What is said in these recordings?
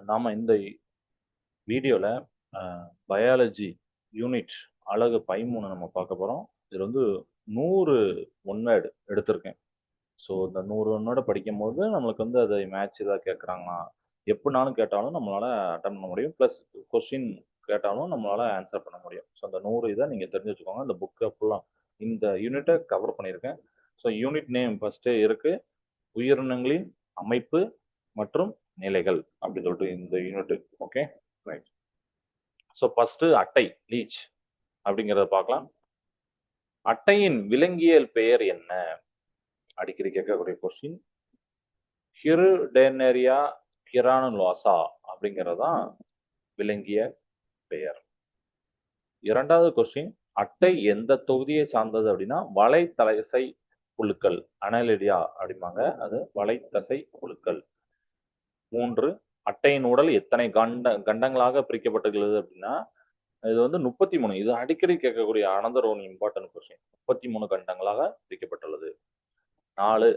நாம இந்த வீடியோல பயாலஜி யூனிட் அழகு 13 நம்ம பார்க்க போறோம். இது வந்து 100 ஒன் வேர்டு எடுத்திருக்கேன். ஸோ இந்த 100 ஒன் வேர்டை படிக்கும் போது நம்மளுக்கு வந்து அதை மேட்ச் ஏதாவது கேட்குறாங்களா, எப்படினாலும் கேட்டாலும் நம்மளால அட்டன் பண்ண முடியும். ப்ளஸ் கொஸ்டின் கேட்டாலும் நம்மளால ஆன்சர் பண்ண முடியும். ஸோ அந்த 100 இதை நீங்கள் தெரிஞ்சு வச்சுக்கோங்க. இந்த புக்கை ஃபுல்லாக இந்த யூனிட்டை கவர் பண்ணியிருக்கேன். ஸோ யூனிட் நேம் ஃபர்ஸ்டே இருக்கு, உயிரினங்களின் அமைப்பு மற்றும் நிலைகள் அப்படி சொல்லிட்டு இந்த unit. Okay, right. So first அட்டை லீச் அப்படிங்கிறத பார்க்கலாம். அட்டையின் விலங்கியல் பெயர் என்ன? அடிக்கடி கேட்கக்கூடிய கொஸ்டின். ஹிருடெனரியா கிரானுலோசா அப்படிங்கிறது தான் விலங்கிய பெயர். இரண்டாவது கொஸ்டின், அட்டை எந்த தொகுதியை சார்ந்தது அப்படின்னா வலைத்தசை புழுக்கள், அனலிடியா அப்படிம்பாங்க, அது வலைத்தசை புழுக்கள். 3, அட்டையின் உடல் எத்தனை கண்டங்களாக பிரிக்கப்பட்டுள்ளது அப்படின்னா இது வந்து 33. இது அடிக்கடி கேட்கக்கூடிய அனதர் ஒன் இம்பார்ட்டன்ட் கொஸ்டின். 33 கண்டங்களாக பிரிக்கப்பட்டுள்ளது. 4,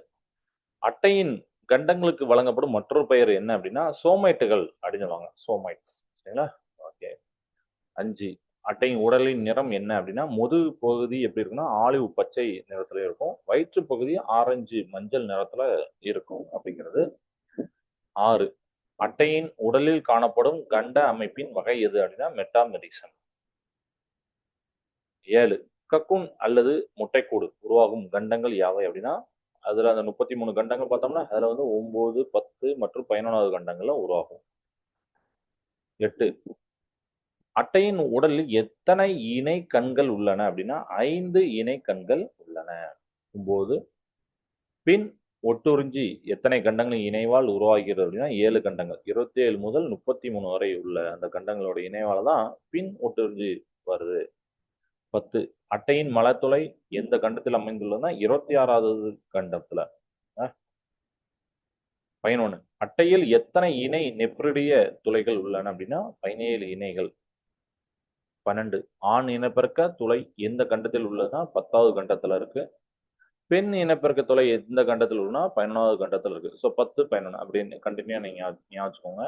அட்டையின் கண்டங்களுக்கு வழங்கப்படும் மற்றொரு பெயர் என்ன அப்படின்னா சோமைட்டுகள் அப்படின்னு சொல்லுவாங்க, சோமைட்ஸ். சரிங்களா? ஓகே. 5, அட்டையின் உடலின் நிறம் என்ன அப்படின்னா முதுகு பகுதி எப்படி இருக்குன்னா ஆலிவ் பச்சை நிறத்துல இருக்கும், வயிற்று பகுதி ஆரஞ்சு மஞ்சள் நிறத்துல இருக்கும் அப்படிங்கிறது. 6, அட்டையின் உடலில் காணப்படும் கண்ட அமைப்பின் வகை எது அப்படின்னா மெட்டாமெரிசம். 7, கக்குன் அல்லது முட்டைக்கூடு உருவாகும் கண்டங்கள் யாவை அப்படின்னா அதுல அந்த 33 கண்டங்கள் பார்த்தோம்னா அதுல வந்து 9, 10 மற்றும் 11வது கண்டங்கள்ல உருவாகும். 8, அட்டையின் உடலில் எத்தனை இணை கண்கள் உள்ளன அப்படின்னா 5 இணை கண்கள் உள்ளன. 9, பின் ஒட்டுறிஞ்சி எத்தனை கண்டங்களின் இணைவால் உருவாகிறது அப்படின்னா 7 கண்டங்கள். 27 முதல் 33 வரை உள்ள அந்த கண்டங்களோட இணைவால தான் பின் ஒட்டுறிஞ்சி வருது. 10, அட்டையின் மலத்துளை எந்த கண்டத்தில் அமைந்துள்ளதுன்னா 26வது கண்டத்துல. 11, அட்டையில் எத்தனை இணை நெப்ரிடிய துளைகள் உள்ளன அப்படின்னா 17 இணைகள். 12, ஆண் இனப்பெருக்க துளை எந்த கண்டத்தில் உள்ளதுன்னா 10வது கண்டத்துல இருக்கு. பெண் இனப்பெருக்க துளை எந்த கண்டத்தில் உள்ளனா 11வது கண்டத்தில் இருக்கு. ஸோ 10, 11 அப்படின்னு கண்டினியூ நீங்க ஞாபகம் வச்சுக்கோங்க.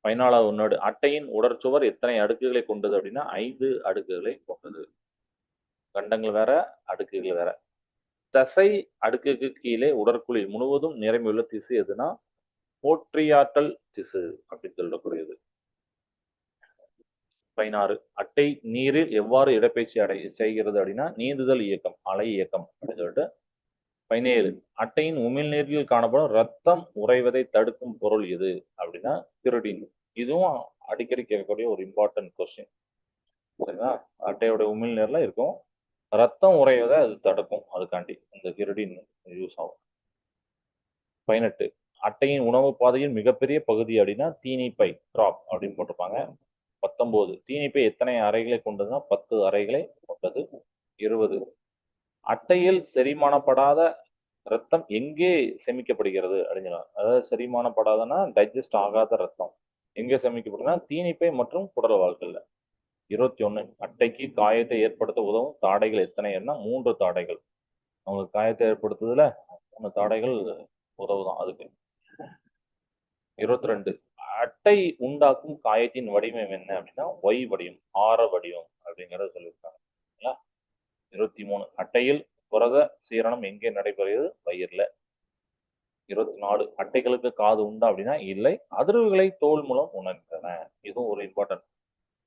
14வது ஒன்னோடு, அட்டையின் உடற்சுவர் எத்தனை அடுக்குகளை கொண்டது அப்படின்னா 5 அடுக்குகளை கொண்டது. கண்டங்கள் வேற, அடுக்குகள் வேற. தசை அடுக்குக்கு கீழே உடற்குழி முழுவதும் நிரம்பியுள்ள திசு எதுனா போற்றியாற்றல் திசு அப்படின்னு சொல்லக்கூடியது. 16, அட்டை நீரில் எவ்வாறு இடப்பெயர்ச்சி செய்கிறது அப்படின்னா நீந்துதல் இயக்கம், அலை இயக்கம் அப்படின்னு சொல்லிட்டு. 17, அட்டையின் உமிழ்நீரில் காணப்படும் ரத்தம் உறைவதை தடுக்கும் பொருள் எது அப்படின்னா பிரிடின். இதுவும் அடிக்கடி கேட்கக்கூடிய ஒரு இம்பார்ட்டன்ட் கொஸ்டின். சரிங்களா? அட்டையோட உமிழ்நீர்ல இருக்கும், ரத்தம் உறைவதை அது தடுக்கும், அதுக்காண்டி இந்த பிரிடின் யூஸ் ஆகும். 18, அட்டையின் உணவு பாதையின் மிகப்பெரிய பகுதி அப்படின்னா தீனிப்பை, கிராப் அப்படின்னு போட்டிருப்பாங்க. 19, தீனிப்பை எத்தனை அறைகளை கொண்டதுன்னா 10 அறைகளை கொண்டது. 20, அட்டையில் செரிமானப்படாத ரத்தம் எங்கே சேமிக்கப்படுகிறது அப்படின்னா அதாவது செரிமானப்படாதன்னா டைஜஸ்ட் ஆகாத ரத்தம் எங்கே சேமிக்கப்படுதுன்னா தீனிப்பை மற்றும் குடல்வால்கள்ல. 21, அட்டைக்கு காயத்தை ஏற்படுத்த உதவும் தாடைகள் எத்தனைன்னா 3 தாடைகள். அவங்களுக்கு காயத்தை ஏற்படுத்துதுல 3 தாடைகள் உதவுதான் அதுக்கு. 22, அட்டை உண்டாக்கும் காயத்தின் வடிவம் என்ன அப்படின்னா ஒய் வடிவம், ஆர வடிவம் அப்படிங்கறத சொல்லியிருக்காங்க. 23, அட்டையில் புரத சீரணம் எங்கே நடைபெறுகிறது? வயிறுல. 24, அட்டைகளுக்கு காது உண்டா அப்படின்னா இல்லை, அதிர்வுகளை தோல் மூலம் உணர்கின்றன. இதுவும் ஒரு இம்பார்ட்டன்ட்.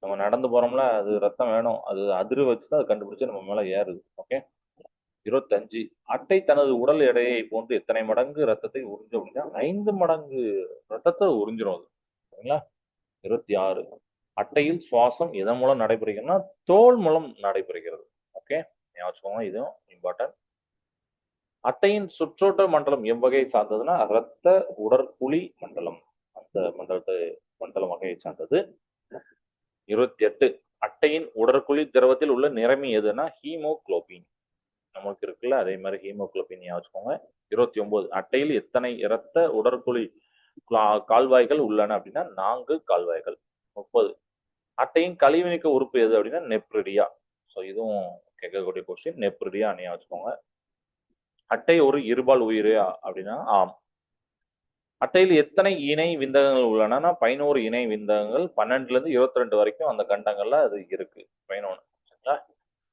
நம்ம நடந்து போறோம்ல, அது ரத்தம் வேணும், அது அதிர்வு வச்சுதான் அது கண்டுபிடிச்சு நம்ம மேல ஏறுது. ஓகே. 25, அட்டை தனது உடல் எடையை போன்று எத்தனை மடங்கு ரத்தத்தை உறிஞ்சும் அப்படின்னா 5 மடங்கு ரத்தத்தை உறிஞ்சிரும் அது. சரிங்களா? 26, அட்டையில் சுவாசம் எதன் மூலம் நடைபெறுகிறதுனா தோல் மூலம் நடைபெறுகிறது. ஓகே, ஞாபகம், இதுவும் இம்பார்ட்டன்ட். அட்டையின் சுற்றோட்ட மண்டலம் எவ்வகையை சார்ந்ததுன்னா இரத்த உடற்குழி மண்டலம், அந்த மண்டலம் வகையை சார்ந்தது. 28, அட்டையின் உடற்குழி திரவத்தில் உள்ள நிறமி எதுனா ஹீமோகுளோபின், நமக்கு இருக்குல்ல அதே மாதிரி ஹீமோகுளோபின் வச்சுக்கோங்க. 29, அட்டையில் எத்தனை இரத்த உடற்குழி கால்வாய்கள் உள்ளன அப்படின்னா 4 கால்வாய்கள். 30, அட்டையின் கழிவு நீக்க உறுப்பு எது அப்படின்னா நெப்ரிடியா. ஸோ இதுவும் கேட்கக்கூடிய கொஸ்டின், நெப்ரிடியா வச்சுக்கோங்க. அட்டை ஒரு இருபால் உயிரா அப்படின்னா ஆம். அட்டையில் எத்தனை இணை விந்தகங்கள் உள்ளன? 11 இணை விந்தகங்கள், 12ல இருந்து 22 வரைக்கும் அந்த கண்டங்கள்ல அது இருக்கு. 11. சரிங்களா?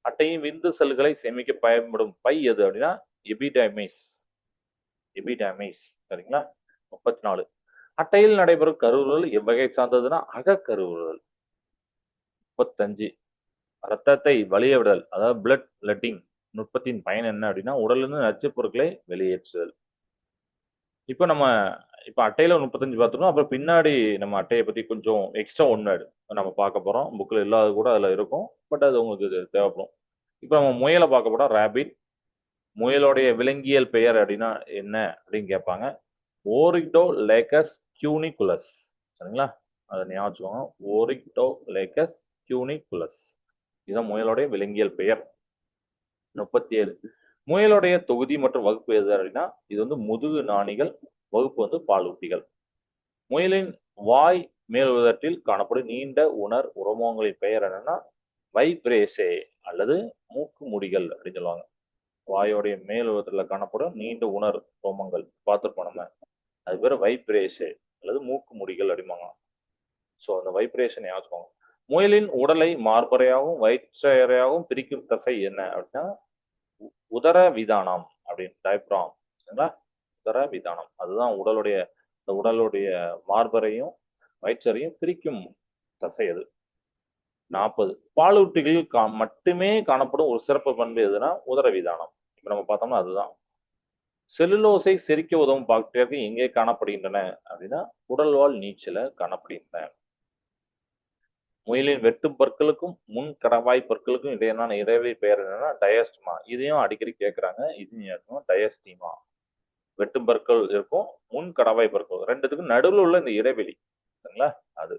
அட்டையின் விந்து செல்களை சேமிக்க பயன்படும் பை எது அப்படின்னா எபிடமைஸ். எபிடமைஸ். சரிங்களா? 34. அட்டையில் நடைபெறும் கருவுறுதல் எவ்வகை சார்ந்ததுன்னா அகக்கருவுறுதல். 35. ரத்தத்தை வலிய விடல், அதாவது பிளட் லெட்டிங் நுட்பத்தின் பயன் என்ன அப்படின்னா உடலிருந்து நச்சுப் பொருட்களை வெளியேற்றுதல். இப்போ நம்ம அட்டையில 35 பார்த்துட்டோம். அப்புறம் பின்னாடி நம்ம அட்டையை பத்தி கொஞ்சம் எக்ஸ்ட்ரா ஒன்று நம்ம பார்க்க போறோம். புக்கில் இல்லாத கூட அதில் இருக்கும். பட் அது உங்களுக்கு தேவைப்படும். இப்போ நம்ம முயலை பார்க்க போறோம். ரேபிட். முயலுடைய விலங்கியல் பெயர் அப்படின்னா என்ன அப்படின்னு கேட்பாங்க. ஓரிக்டோலேகஸ் கியூனிகுலஸ். சரிங்களா? அதை ஞாபகம் வச்சுக்கோங்க. ஓரிக்டோலேகஸ் கியூனிகுலஸ். இதுதான் முயலுடைய விலங்கியல் பெயர். 37. முயலுடைய தொகுதி மற்றும் வகுப்பு எது அப்படின்னா இது வந்து முதுகு நாணிகள், வகுப்பு பாலூட்டிகள். முயலின் வாய் மேல் உதட்டில் காணப்படும் நீண்ட உணர் உரோமங்களின் பெயர் என்னன்னா வைப்ரேசே அல்லது மூக்கு முடிகள் அப்படின்னு சொல்லுவாங்க. வாயோடைய மேல் உதட்டில் காணப்படும் நீண்ட உணர் ரோமங்கள் பார்த்துருப்போம் நம்ம. அது பேர் வைப்ரேசே அல்லது மூக்கு முடிகள் அப்படிம்பாங்க. ஸோ அந்த வைப்ரேஷன் ஞாபகம். முயலின் உடலை மார்பறையாகவும் வயிற்றையாகவும் பிரிக்கும் தசை என்ன அப்படின்னா உதர விதானம் அப்படின்னு டயப்ராம். சரிங்களா? உதர விதானம் அதுதான் உடலுடைய மார்பரையும் வயிற்றறையும் பிரிக்கும் தசை அது. 40. பாலூட்டிகளில் மட்டுமே காணப்படும் ஒரு சிறப்பு பண்பு எதுனா உதர விதானம். இப்ப நம்ம பார்த்தோம்னா அதுதான். செல்லுலோஸை செரிக்க உதவும் பாக்டீரியாக்கள் எங்கே காணப்படுகின்றன அப்படின்னா உடல்வாழ் நீச்சல காணப்படுகின்றன. முயலின் வெட்டும் பற்களுக்கும் முன் கடவாய் பற்களுக்கும் இடையிலான இடைவெளி பெயர் என்னன்னா டயஸ்டிமா. இதையும் அடிக்கடி கேட்கறாங்க. இதையும் டயஸ்டிமா. வெட்டும் பற்கள் இருக்கும், முன் கடவாய் பற்கள் ரெண்டுத்துக்கும் நடுவில் உள்ள இந்த இடைவெளி. சரிங்களா? அது.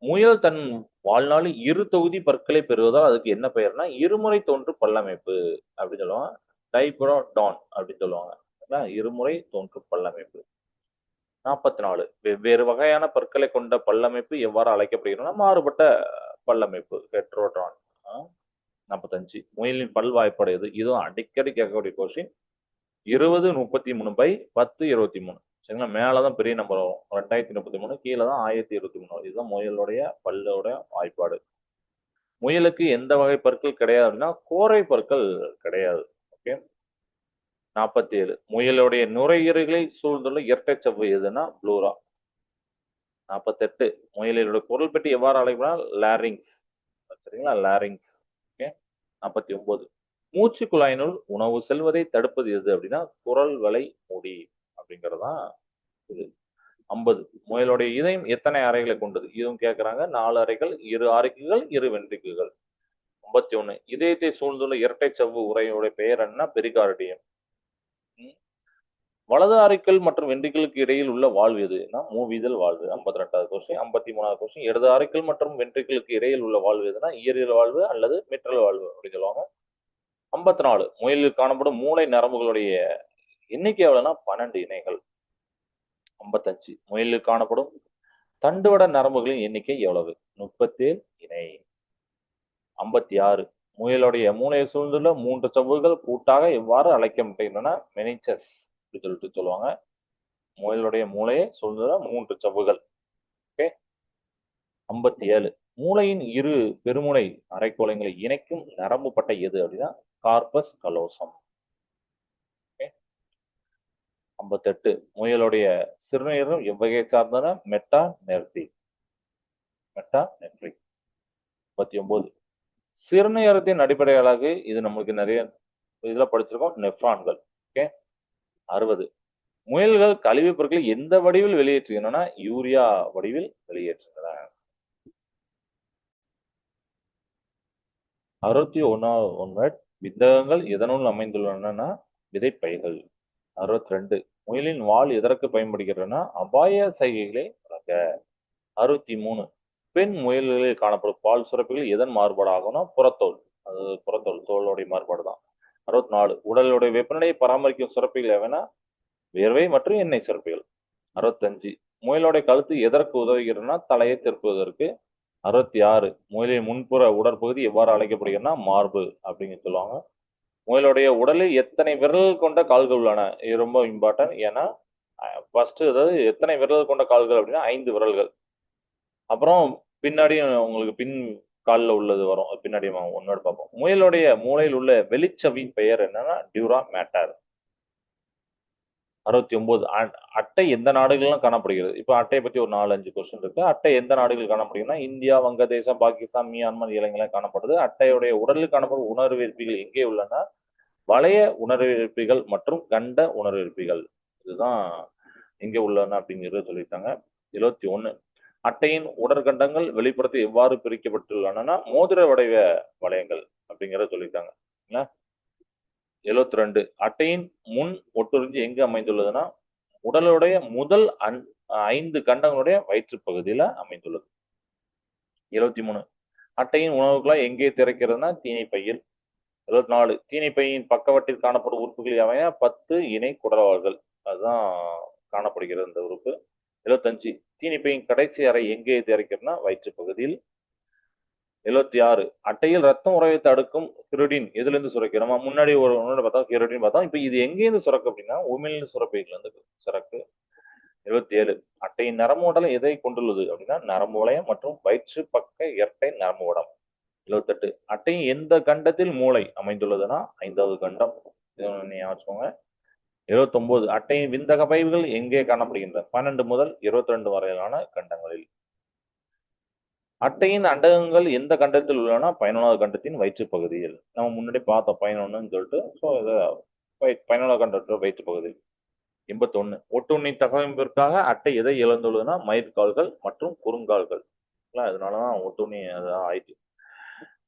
முயல் தன் வாழ்நாளில் 2 தொகுதி பற்களை பெறுவதால் அதுக்கு என்ன பெயர்னா இருமுறை தோன்று பல்லமைப்பு அப்படின்னு சொல்லுவாங்க. டைப்ரோடான் அப்படின்னு சொல்லுவாங்க. இருமுறை தோன்று பல்லமைப்பு. 44. வெவ்வேறு வகையான பற்களை கொண்ட பல்லமைப்பு எவ்வாறு அழைக்கப்படுகிறதுனா மாறுபட்ட பல்லமைப்பு ஹெட்ரோடான். 45. முயலின் பல் வாய்ப்பாடு எது? இதுவும் அடிக்கடி கேட்கக்கூடிய கொஸ்டின். 20 33/10 23. சரிங்களா? மேலதான் பெரிய நம்பர் வரும் 2033, கீழே தான் 1023. இதுதான் முயலுடைய பல்லோட வாய்ப்பாடு. முயலுக்கு எந்த வகை பற்கள் கிடையாது அப்படின்னா கோரை பற்கள் கிடையாது. ஓகே. 47. முயலுடைய நுரையீரலை சூழ்ந்துள்ள இரட்டை சவ்வு எதுன்னா ப்ளூரா. 48. முயலுடைய குரல் பெட்டி எவ்வாறு அழைக்கப்படுனா லாரிங்ஸ். சரிங்களா? லாரிங்ஸ். ஓகே. 49. மூச்சு குழாயினுள் உணவு செல்வதை தடுப்பது எது அப்படின்னா குரல் வலை மூடி அப்படிங்கறதான் இது. 50. முயலுடைய இதயம் எத்தனை அறைகளை கொண்டது? இதுவும் கேட்கறாங்க. 4 அறைகள், 2 ஆரிக்குகள், 2 வென்ட்ரிக்குகள். 51. இதயத்தை சூழ்ந்துள்ள இரட்டை சவ்வு உறையுடைய பெயர் என்ன? பெரிகார்டியம். வலது ஆரிக்கல் மற்றும் வென்ட்ரிக்கிளுக்கு இடையில் உள்ள வாழ்வு எதுனா மூவிதழ் வாழ்வு. 52வது கொஸ்டின். 53வது கொஸ்டின். இடது ஆரிக்கல் மற்றும் வென்ட்ரிக்கிளுக்கு இடையில் உள்ள வாழ்வு எதுனா ஈரியல் வாழ்வு அல்லது மிட்ரல் வாழ்வு அப்படின்னு சொல்லுவாங்க. 54. முயலில் காணப்படும் மூளை நரம்புகளுடைய எண்ணிக்கை எவ்வளவுனா 12 இணைகள். 55. முயலில் காணப்படும் தண்டுவட நரம்புகளின் எண்ணிக்கை எவ்வளவு? 37 இணை. 56. முயலுடைய மூளையை சூழ்ந்துள்ள 3 சவ்வுகள் கூட்டாக எவ்வாறு அழைக்கப்படுகின்றன? மெனிச்சஸ் சொல்லிட்டு சொல்லுவாங்க. முயலுடைய மூளையை சூழ்ந்துள்ள 3 சவ்வுகள். ஓகே. 57. மூளையின் 2 பெருமுனை அரைக்கோளங்களை இணைக்கும் நரம்பு பட்டை எது அப்படின்னா கார்பஸ் கலோசம். 58. முயலுடைய சிறுநீரகம் எவ்வகை சார்ந்தன? மெட்டா நெர்டி. 59. சிறுநீரகத்தின் அடிப்படை அலகு இது நம்மளுக்கு நிறைய இதுல படிச்சிருக்கோம், நெஃப்ரான்கள். ஓகே. 60. முயல்கள் கழிவுப் பொருட்களை எந்த வடிவில் வெளியேற்றுகின்றன? யூரியா வடிவில் வெளியேற்றுகின்றன. 61. விந்தகங்கள் எதனுள் அமைந்துள்ளன? விதைப்பைகள். 62. முயலின் வால் எதற்கு பயன்படுகிறதுனா அபாய சைகைகளை வழங்க. 63. பெண் முயல்களில் காணப்படும் பால் சுரப்பிகள் எதன் மாறுபாடு ஆகும்னா புறத்தோல். அது தோலுடைய மாறுபாடு தான். 64. உடலுடைய வெப்பநிலையை பராமரிக்கும் சுரப்பிகள் எவனா வியர்வை மற்றும் எண்ணெய் சுரப்பிகள். 65. முயலுடைய கழுத்து எதற்கு உதவுகிறதுனா தலையை திருப்புவதற்கு. 66. முயலின் முன்புற உடற்பகுதி எவ்வாறு அழைக்கப்படுகிறதுனா மார்பு அப்படின்னு சொல்லுவாங்க. முயலுடைய உடலில் எத்தனை விரல்கள் கொண்ட கால்கள் உள்ளன? இது ரொம்ப இம்பார்ட்டன்ட். ஏன்னா ஃபர்ஸ்ட் அதாவது எத்தனை விரல்கள் கொண்ட கால்கள் அப்படின்னா 5 விரல்கள். அப்புறம் பின்னாடி உங்களுக்கு பின் கால்ல உள்ளது வரும். அது பின்னாடி ஒன்னோட பார்ப்போம். முயலுடைய மூளையில் உள்ள வெளிச்சவின் பெயர் என்னன்னா டியூரா மேட்டர். 69 அட்டை எந்த நாடுகள்லாம் காணப்படுகிறது? இப்ப அட்டையை பத்தி ஒரு 4, 5 கொஸ்டின் இருக்கு. அட்டை எந்த நாடுகள் காணப்படுகிறதுனா இந்தியா, வங்கதேசம், பாகிஸ்தான், மியான்மர், இலங்கையில காணப்படுது. அட்டையுடைய உடலில் காணப்படும் உணர்வேற்பிகள் எங்கே உள்ளன? வளைய உணர்வேற்பிகள் மற்றும் கண்ட உணர்வேற்பிகள். இதுதான் எங்கே உள்ளன அப்படிங்கிறத சொல்லிட்டாங்க. 71 அட்டையின் உடற்கண்டங்கள் வெளிப்புறத்தில் எவ்வாறு பிரிக்கப்பட்டுள்ளன? மோதிர வடிவ வளையங்கள் அப்படிங்கிறத சொல்லிட்டாங்க. 72 அட்டையின் முன் ஒட்டுறிஞ்சி எங்கு அமைந்துள்ளதுன்னா உடலுடைய முதல் 5 கண்டங்களுடைய வயிற்று பகுதியில அமைந்துள்ளது. 73 அட்டையின் உணவுக்குழாய் எங்கே திறக்கிறதுனா தீனிப்பையில். 74 தீனிப்பையின் பக்கவட்டில் காணப்படும் உறுப்புகள் யாவைனா 10 இணை குடல்வால்கள். அதுதான் காணப்படுகிறது இந்த உறுப்பு. 75 தீனிப்பையின் கடைசி அறை எங்கே திறக்கிறதுனா வயிற்று பகுதியில். 76 அட்டையில் ரத்தம் உறைவை தடுக்கும் கிருடின் எதுல சுரக்கு? நம்ம முன்னாடி ஒரு பார்த்தா கிருடின் பார்த்தோம். இப்ப இது எங்கேருந்து சுரக்கு அப்படின்னா உமிழ்நீர் சுரப்பிகள் இருந்து சுரக்கு. 77 அட்டையின் நரம்பு மண்டலம் எதை கொண்டுள்ளது அப்படின்னா நரம்பு வளையம் மற்றும் வயிற்று பக்க இரட்டை நரம்பு வடம். 78 அட்டையின் எந்த கண்டத்தில் மூளை அமைந்துள்ளதுன்னா 5வது கண்டம். ஞாபகம். 79 அட்டையின் விந்தக பைவுகள் எங்கே காணப்படுகின்றன? 12 முதல் 22 வரையிலான கண்டங்களில். அட்டையின் அண்டகங்கள் எந்த கண்டத்தில் உள்ளன? 11வது கண்டத்தின் வயிற்று பகுதியில். நம்ம முன்னாடி பார்த்தோம் 11ன்னு சொல்லிட்டு. ஸோ இதை 11வது கண்டத்தில் வயிற்று பகுதியில். 81 ஒட்டுண்ணி தகவமைப்பிற்காக அட்டை எதை இழந்துள்ளதுன்னா மயிர்கால்கள் மற்றும் குறுங்கால்கள். அதனாலதான் ஒட்டுண்ணி ஆயிடுச்சு.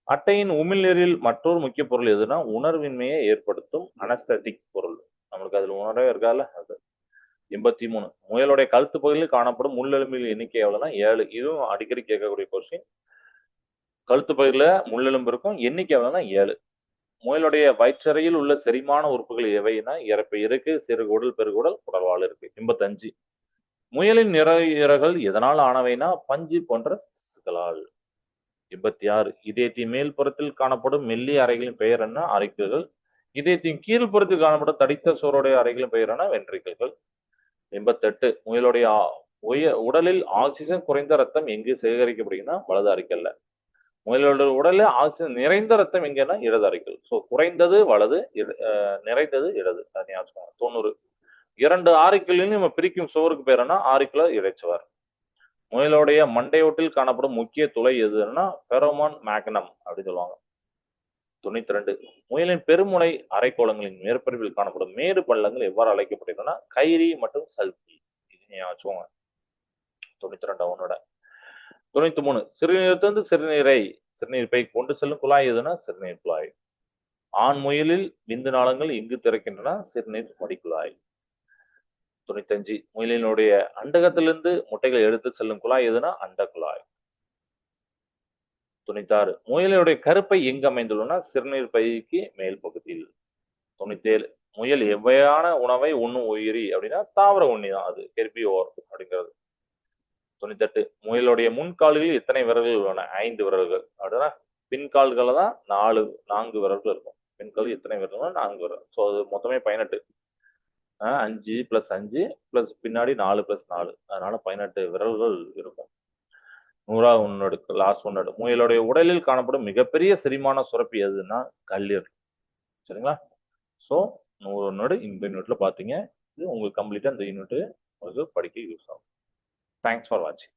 அட்டையின் உமிழ்நீரில் மற்றொரு முக்கிய பொருள் எதுனா உணர்வின்மையை ஏற்படுத்தும் அனஸ்தட்டிக் பொருள். நம்மளுக்கு அதுல உணர்வே இருக்காதுல்ல அது. 83 முயலுடைய கழுத்து பகுதியில் காணப்படும் முள்ளெலும்பில் எண்ணிக்கை எவ்வளவுனா 7. இதுவும் அடிக்கடி கேட்கக்கூடிய கொஸ்டின். கழுத்து பகுதியில முள்ளெலும்பு இருக்கும், எண்ணிக்கை எவ்வளவுனா 7. முயலுடைய வயிற்றறையில் உள்ள செரிமான உறுப்புகள் எவைனா இறப்பை இருக்கு, சிறுகுடல், பெருகுடல், குடல்வால் இருக்கு. 85 முயலின் நிறங்கள் எதனால் ஆனவைனா பஞ்சு போன்ற திசுக்களால். 86 இதயத்தின் மேல்புறத்தில் காணப்படும் மெல்லிய அறைகளின் பெயர் என்ன? அரிக்குகள். இதயத்தின் கீழ்ப்புறத்தில் காணப்படும் தடித்த சோறுடைய அறைகளின் பெயர் என்ன? வென்ட்ரிக்கிள்கள். 88 முயலுடைய உடலில் ஆக்சிஜன் குறைந்த ரத்தம் எங்கு சேகரிக்கப்படுகிறதுனா வலது அரிக்கல்ல. முயலுடைய உடலில் ஆக்சிஜன் நிறைந்த ரத்தம் எங்கன்னா இடது அரிக்கல். ஸோ குறைந்தது வலது, நிறைந்தது இடது. 90 2 ஆரிக்கல்லையும் நம்ம பிரிக்கும் சுவருக்கு பேர் என்ன? ஆரிக்குலர் இறைச்சுவர். முயலுடைய மண்டையோட்டில் காணப்படும் முக்கிய துளை எதுன்னா பெரோமான் மேக்னம் அப்படின்னு சொல்லுவாங்க. 92 முயலின் பெருமுனை அரைக்கோளங்களின் மேற்பரப்பில் காணப்படும் மேடு பள்ளங்கள் எவ்வாறு அழைக்கப்படுகிறதுனா கைரி மற்றும் சல்கி. இது வச்சுக்கோங்க. 92 அவனோட. 93 சிறுநீரத்திலிருந்து சிறுநீர் பை கொண்டு செல்லும் குழாய் எதுனா சிறுநீர் குழாய். ஆண் முயலில் விந்து நாளங்கள் எங்கு திறக்கின்றன? சிறுநீர் மடிக்குழாய். 95 முயலினுடைய அண்டகத்திலிருந்து முட்டைகள் எடுத்து செல்லும் குழாய் எதுனா அண்ட குழாய். 96 முயலுடைய கருப்பை எங்கு அமைந்துள்ளனா சிறுநீர் பைக்கு மேல் பகுதியில். 97 முயல் எவ்வையான உணவை உண்ணும் உயிரி அப்படின்னா தாவர உண்ணி தான் அது ஹெர்பிவோர் அப்படிங்கிறது. 98 முயலுடைய முன்கால்களில் எத்தனை விரல்கள் உள்ளன? 5 விரல்கள். அப்படின்னா பின்கால்களை தான் 4 விரல்கள் இருக்கும். பின்கால் எத்தனை விரல்கள்? 4 விரல். ஸோ அது மொத்தமே 18. 5 + 5 + பின்னாடி 4 + 4, அதனால 18 விரல்கள் இருக்கும். 100வது ஒன்னோடு லாஸ்ட் ஒன்னோடு முயலுடைய உடலில் காணப்படும் மிகப்பெரிய செரிமான சுரப்பி எதுன்னா கல்லீரல். சரிங்களா? ஸோ 100 ஒன்னோடு இந்த யூனிட்ல பார்த்தீங்க. இது உங்களுக்கு கம்ப்ளீட்டா இந்த யூனிட் உங்களுக்கு படிக்க யூஸ் ஆகும். தேங்க்ஸ் ஃபார் வாட்சிங்.